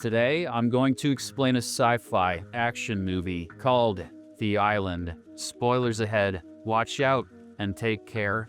Today, I'm going to explain a sci-fi action movie called The Island. Spoilers ahead, watch out, and take care.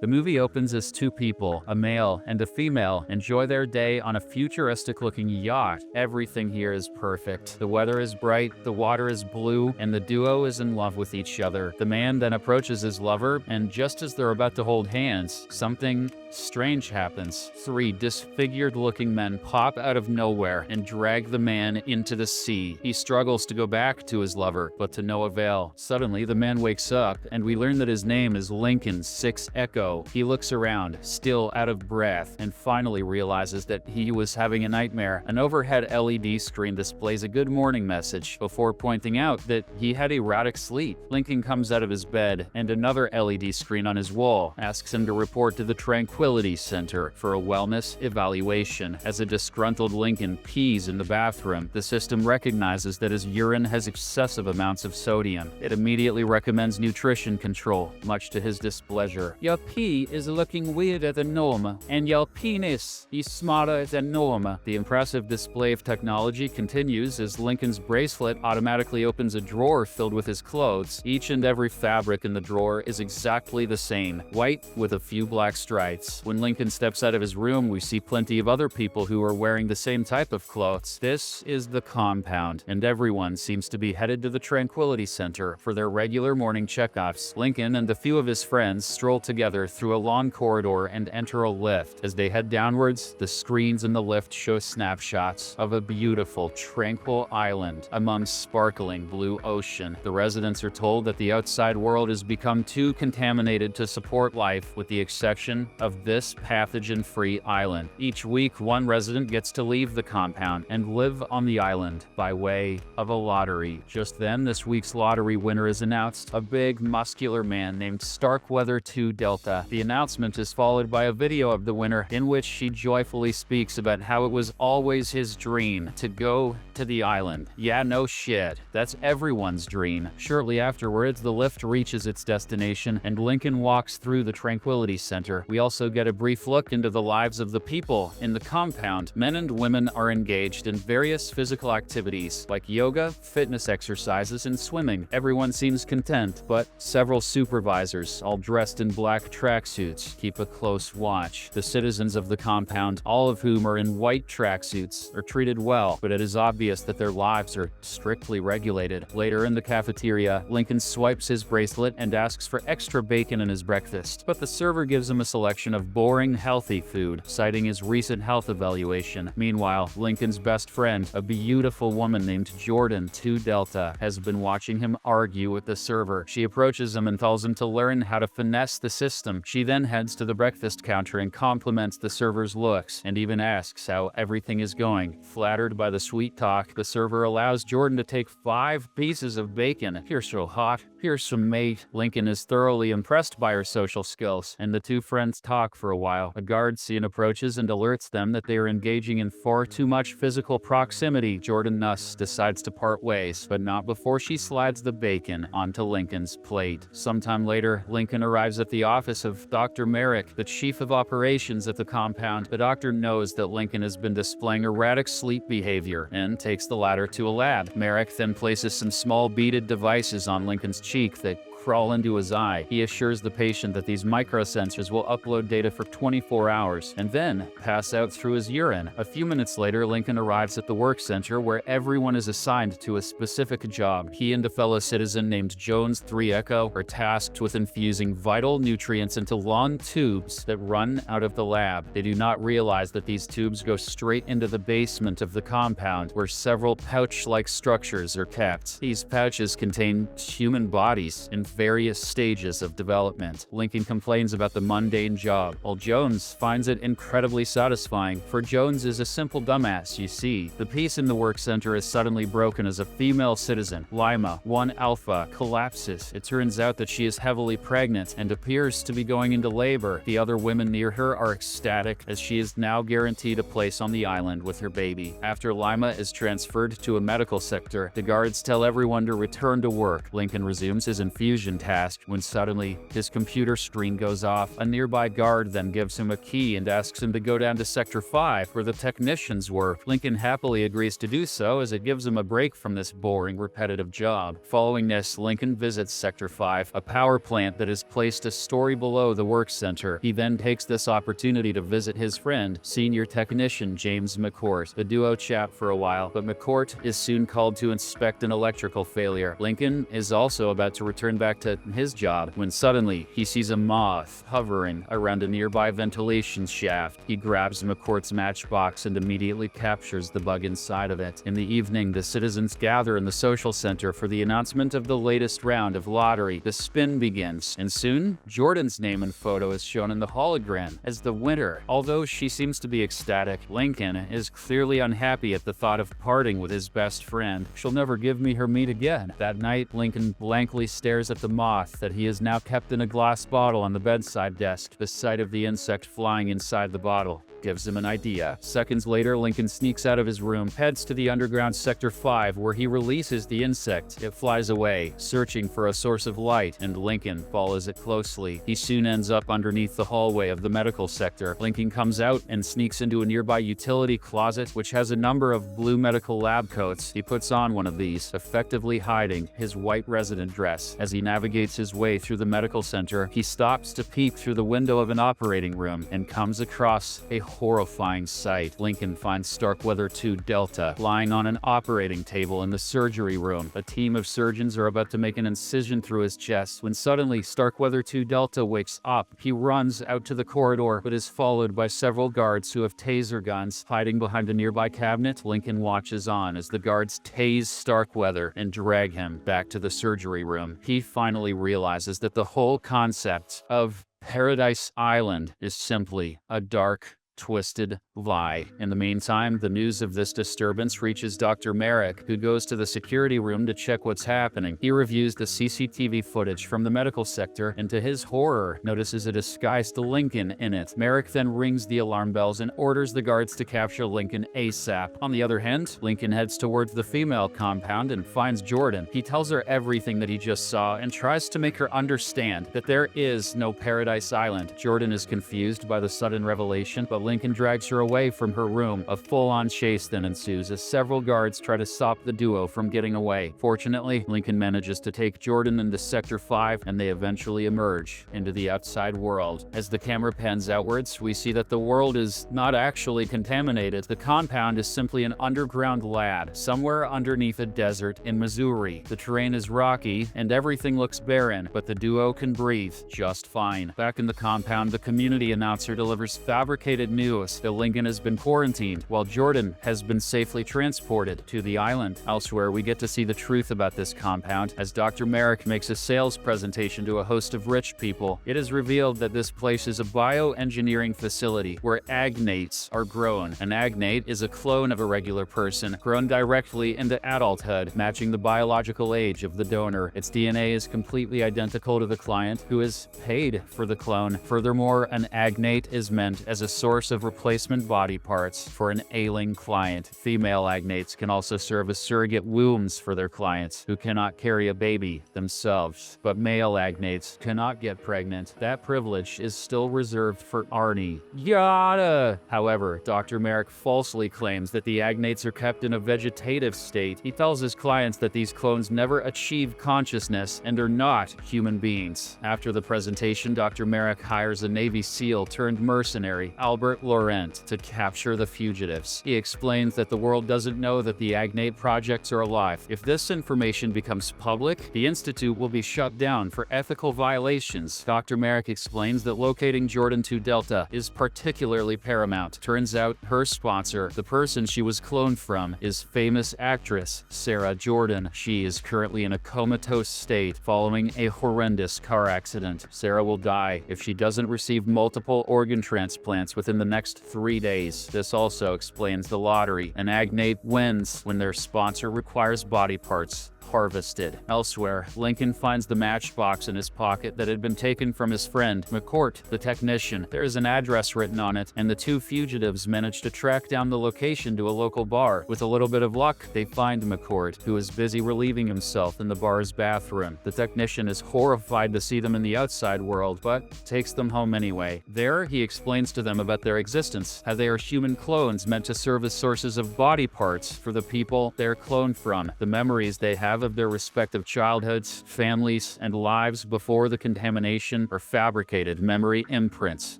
The movie opens as two people, a male and a female, enjoy their day on a futuristic-looking yacht. Everything here is perfect. The weather is bright, the water is blue, and the duo is in love with each other. The man then approaches his lover, and just as they're about to hold hands, something strange happens. Three disfigured-looking men pop out of nowhere and drag the man into the sea. He struggles to go back to his lover, but to no avail. Suddenly, the man wakes up, and we learn that his name is Lincoln 6 Echo. He looks around, still out of breath, and finally realizes that he was having a nightmare. An overhead LED screen displays a good morning message before pointing out that he had erratic sleep. Lincoln comes out of his bed, and another LED screen on his wall asks him to report to the Tranquility Center for a wellness evaluation. As a disgruntled Lincoln pees in the bathroom, the system recognizes that his urine has excessive amounts of sodium. It immediately recommends nutrition control, much to his displeasure. Your pee is looking weirder than normal, and your penis is smaller than normal. The impressive display of technology continues as Lincoln's bracelet automatically opens a drawer filled with his clothes. Each and every fabric in the drawer is exactly the same, white with a few black stripes. When Lincoln steps out of his room, we see plenty of other people who are wearing the same type of clothes. This is the compound, and everyone seems to be headed to the Tranquility Center for their regular morning checkups. Lincoln and a few of his friends stroll together through a long corridor and enter a lift. As they head downwards, the screens in the lift show snapshots of a beautiful, tranquil island among sparkling blue ocean. The residents are told that the outside world has become too contaminated to support life, with the exception of this pathogen-free island. Each week, one resident gets to leave the compound and live on the island by way of a lottery. Just then, this week's lottery winner is announced, a big, muscular man named Starkweather 2 Delta. The announcement is followed by a video of the winner in which she joyfully speaks about how it was always his dream to go to the island. Yeah, no shit. That's everyone's dream. Shortly afterwards, the lift reaches its destination and Lincoln walks through the Tranquility Center. We also get a brief look into the lives of the people in the compound. Men and women are engaged in various physical activities like yoga, fitness exercises, and swimming. Everyone seems content, but several supervisors, all dressed in black tracksuits, keep a close watch. The citizens of the compound, all of whom are in white tracksuits, are treated well, but it is obvious that their lives are strictly regulated. Later in the cafeteria, Lincoln swipes his bracelet and asks for extra bacon in his breakfast, but the server gives him a selection of boring, healthy food, citing his recent health evaluation. Meanwhile, Lincoln's best friend, a beautiful woman named Jordan 2 Delta, has been watching him argue with the server. She approaches him and tells him to learn how to finesse the system. She then heads to the breakfast counter and compliments the server's looks, and even asks how everything is going. Flattered by the sweet talk, the server allows Jordan to take 5 pieces of bacon. You're so hot. Here's some mate. Lincoln is thoroughly impressed by her social skills, and the two friends talk for a while. A guard scene approaches and alerts them that they are engaging in far too much physical proximity. Jordan thus decides to part ways, but not before she slides the bacon onto Lincoln's plate. Sometime later, Lincoln arrives at the office of Dr. Merrick, the chief of operations at the compound. The doctor knows that Lincoln has been displaying erratic sleep behavior and takes the latter to a lab. Merrick then places some small beaded devices on Lincoln's cheek that crawl into his eye. He assures the patient that these microsensors will upload data for 24 hours and then pass out through his urine. A few minutes later, Lincoln arrives at the work center where everyone is assigned to a specific job. He and a fellow citizen named Jones 3 Echo are tasked with infusing vital nutrients into long tubes that run out of the lab. They do not realize that these tubes go straight into the basement of the compound, where several pouch-like structures are kept. These pouches contain human bodies in various stages of development. Lincoln complains about the mundane job, while Jones finds it incredibly satisfying, for Jones is a simple dumbass, you see. The peace in the work center is suddenly broken as a female citizen, Lima 1 Alpha, collapses. It turns out that she is heavily pregnant and appears to be going into labor. The other women near her are ecstatic, as she is now guaranteed a place on the island with her baby. After Lima is transferred to a medical sector, the guards tell everyone to return to work. Lincoln resumes his infusion precision task when suddenly his computer screen goes off. A nearby guard then gives him a key and asks him to go down to Sector 5 where the technicians work. Lincoln happily agrees to do so as it gives him a break from this boring, repetitive job. Following this, Lincoln visits Sector 5, a power plant that is placed a story below the work center. He then takes this opportunity to visit his friend, senior technician James McCourt. The duo chat for a while, but McCourt is soon called to inspect an electrical failure. Lincoln is also about to return back to his job when suddenly he sees a moth hovering around a nearby ventilation shaft. He grabs McCourt's matchbox and immediately captures the bug inside of it. In the evening, the citizens gather in the social center for the announcement of the latest round of lottery. The spin begins, and soon, Jordan's name and photo is shown in the hologram as the winner. Although she seems to be ecstatic, Lincoln is clearly unhappy at the thought of parting with his best friend. She'll never give me her meat again. That night, Lincoln blankly stares at the moth that he has now kept in a glass bottle on the bedside desk. The sight of the insect flying inside the bottle gives him an idea. Seconds later, Lincoln sneaks out of his room, heads to the underground Sector 5 where he releases the insect. It flies away, searching for a source of light, and Lincoln follows it closely. He soon ends up underneath the hallway of the medical sector. Lincoln comes out and sneaks into a nearby utility closet which has a number of blue medical lab coats. He puts on one of these, effectively hiding his white resident dress. As he navigates his way through the medical center, he stops to peek through the window of an operating room and comes across a horrifying sight. Lincoln finds Starkweather 2 Delta lying on an operating table in the surgery room. A team of surgeons are about to make an incision through his chest when suddenly Starkweather 2 Delta wakes up. He runs out to the corridor but is followed by several guards who have taser guns. Hiding behind a nearby cabinet, Lincoln watches on as the guards tase Starkweather and drag him back to the surgery room. He finally realizes that the whole concept of Paradise Island is simply a dark, twisted lie. In the meantime, the news of this disturbance reaches Dr. Merrick, who goes to the security room to check what's happening. He reviews the CCTV footage from the medical sector and to his horror, notices a disguised Lincoln in it. Merrick then rings the alarm bells and orders the guards to capture Lincoln ASAP. On the other hand, Lincoln heads towards the female compound and finds Jordan. He tells her everything that he just saw and tries to make her understand that there is no Paradise Island. Jordan is confused by the sudden revelation, but Lincoln drags her away from her room. A full-on chase then ensues as several guards try to stop the duo from getting away. Fortunately, Lincoln manages to take Jordan into Sector 5 and they eventually emerge into the outside world. As the camera pans outwards, we see that the world is not actually contaminated. The compound is simply an underground lab somewhere underneath a desert in Missouri. The terrain is rocky and everything looks barren, but the duo can breathe just fine. Back in the compound, the community announcer delivers fabricated news that Lincoln has been quarantined while Jordan has been safely transported to the island. Elsewhere, we get to see the truth about this compound as Dr. Merrick makes a sales presentation to a host of rich people. It is revealed that this place is a bioengineering facility where agnates are grown. An agnate is a clone of a regular person grown directly into adulthood, matching the biological age of the donor. Its DNA is completely identical to the client, who is paid for the clone. Furthermore, an agnate is meant as a source of replacement body parts for an ailing client. Female agnates can also serve as surrogate wombs for their clients who cannot carry a baby themselves. But male agnates cannot get pregnant. That privilege is still reserved for Arnie. Yada! However, Dr. Merrick falsely claims that the agnates are kept in a vegetative state. He tells his clients that these clones never achieve consciousness and are not human beings. After the presentation, Dr. Merrick hires a Navy SEAL turned mercenary, Albert Laurent, to capture the fugitives. He explains that the world doesn't know that the agnate projects are alive. If this information becomes public, the Institute will be shut down for ethical violations. Dr. Merrick explains that locating Jordan 2 Delta is particularly paramount. Turns out her sponsor, the person she was cloned from, is famous actress Sarah Jordan. She is currently in a comatose state following a horrendous car accident. Sarah will die if she doesn't receive multiple organ transplants within the next 3 days. This also explains the lottery. An agnate wins when their sponsor requires body parts harvested. Elsewhere, Lincoln finds the matchbox in his pocket that had been taken from his friend, McCourt, the technician. There is an address written on it, and the two fugitives manage to track down the location to a local bar. With a little bit of luck, they find McCourt, who is busy relieving himself in the bar's bathroom. The technician is horrified to see them in the outside world, but takes them home anyway. There, he explains to them about their existence, how they are human clones meant to serve as sources of body parts for the people they're cloned from, the memories they have of their respective childhoods, families, and lives before the contamination or fabricated memory imprints.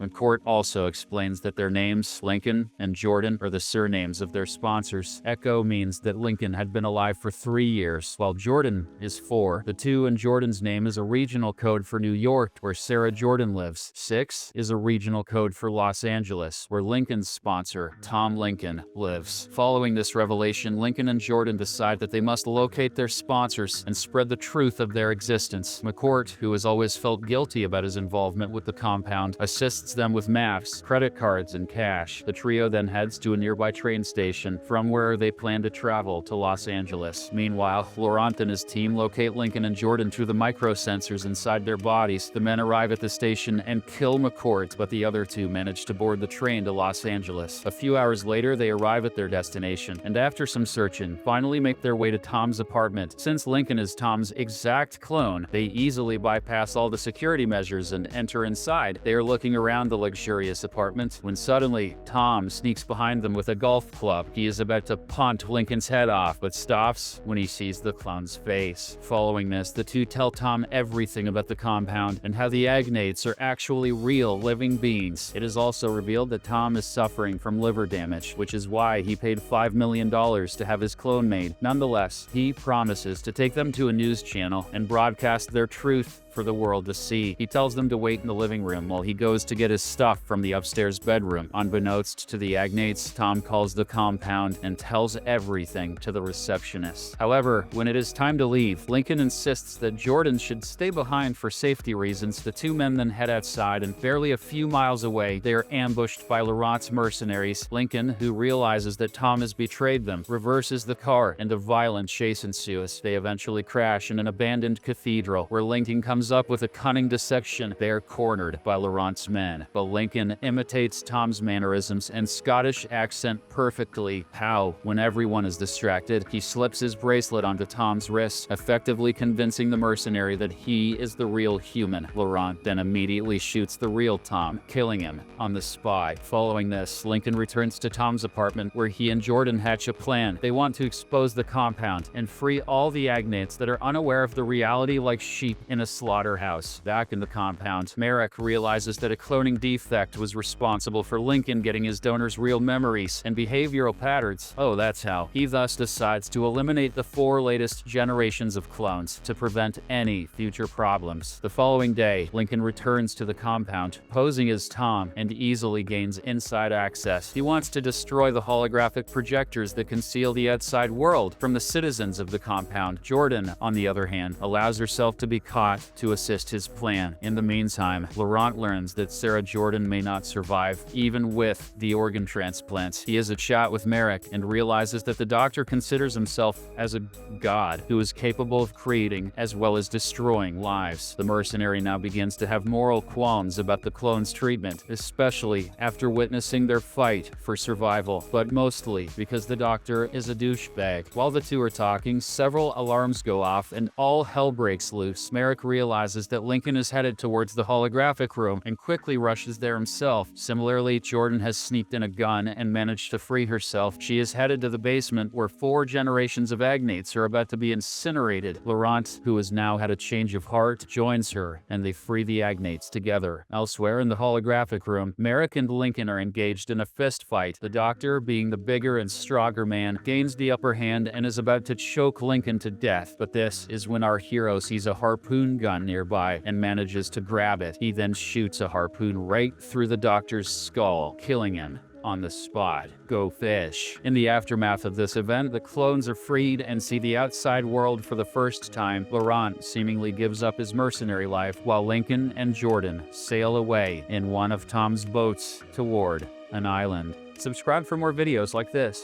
McCourt also explains that their names, Lincoln and Jordan, are the surnames of their sponsors. Echo means that Lincoln had been alive for 3 years, while Jordan is 4. The 2 in Jordan's name is a regional code for New York, where Sarah Jordan lives. 6 is a regional code for Los Angeles, where Lincoln's sponsor, Tom Lincoln, lives. Following this revelation, Lincoln and Jordan decide that they must locate their sponsors and spread the truth of their existence. McCourt, who has always felt guilty about his involvement with the compound, assists them with maps, credit cards, and cash. The trio then heads to a nearby train station, from where they plan to travel to Los Angeles. Meanwhile, Laurent and his team locate Lincoln and Jordan through the microsensors inside their bodies. The men arrive at the station and kill McCourt, but the other 2 manage to board the train to Los Angeles. A few hours later, they arrive at their destination, and after some searching, finally make their way to Tom's apartment. Since Lincoln is Tom's exact clone, they easily bypass all the security measures and enter inside. They are looking around the luxurious apartment when suddenly, Tom sneaks behind them with a golf club. He is about to punt Lincoln's head off, but stops when he sees the clone's face. Following this, the 2 tell Tom everything about the compound and how the agnates are actually real living beings. It is also revealed that Tom is suffering from liver damage, which is why he paid $5 million to have his clone made. Nonetheless, he promises to take them to a news channel and broadcast their truth for the world to see. He tells them to wait in the living room while he goes to get his stuff from the upstairs bedroom. Unbeknownst to the agnates, Tom calls the compound and tells everything to the receptionist. However, when it is time to leave, Lincoln insists that Jordan should stay behind for safety reasons. The 2 men then head outside, and barely a few miles away, they are ambushed by Laurent's mercenaries. Lincoln, who realizes that Tom has betrayed them, reverses the car, and a violent chase ensues. They eventually crash in an abandoned cathedral, where Lincoln comes up with a cunning dissection. They are cornered by Laurent's men, but Lincoln imitates Tom's mannerisms and Scottish accent perfectly. How, when everyone is distracted, he slips his bracelet onto Tom's wrist, effectively convincing the mercenary that he is the real human. Laurent then immediately shoots the real Tom, killing him on the spot. Following this, Lincoln returns to Tom's apartment, where he and Jordan hatch a plan. They want to expose the compound and free all the agnates that are unaware of the reality, like sheep in a slaughterhouse. Back in the compound, Merrick realizes that a cloning defect was responsible for Lincoln getting his donor's real memories and behavioral patterns. Oh, that's how. He thus decides to eliminate the 4 latest generations of clones to prevent any future problems. The following day, Lincoln returns to the compound, posing as Tom, and easily gains inside access. He wants to destroy the holographic projectors that conceal the outside world from the citizens of the compound. Jordan, on the other hand, allows herself to be caught to assist his plan. In the meantime, Laurent learns that Sarah Jordan may not survive, even with the organ transplants. He has a chat with Merrick and realizes that the doctor considers himself as a god who is capable of creating as well as destroying lives. The mercenary now begins to have moral qualms about the clones' treatment, especially after witnessing their fight for survival, but mostly because the doctor is a douchebag. While the 2 are talking, several alarms go off and all hell breaks loose. Merrick realizes that Lincoln is headed towards the holographic room and quickly rushes there himself. Similarly, Jordan has sneaked in a gun and managed to free herself. She is headed to the basement where 4 generations of agnates are about to be incinerated. Laurent, who has now had a change of heart, joins her, and they free the agnates together. Elsewhere in the holographic room, Merrick and Lincoln are engaged in a fist fight. The doctor, being the bigger and stronger man, gains the upper hand and is about to choke Lincoln to death. But this is when our hero sees a harpoon gun nearby and manages to grab it. He then shoots a harpoon right through the doctor's skull, killing him on the spot. Go fish. In the aftermath of this event, the clones are freed and see the outside world for the first time. Laurent seemingly gives up his mercenary life, while Lincoln and Jordan sail away in one of Tom's boats toward an island. Subscribe for more videos like this.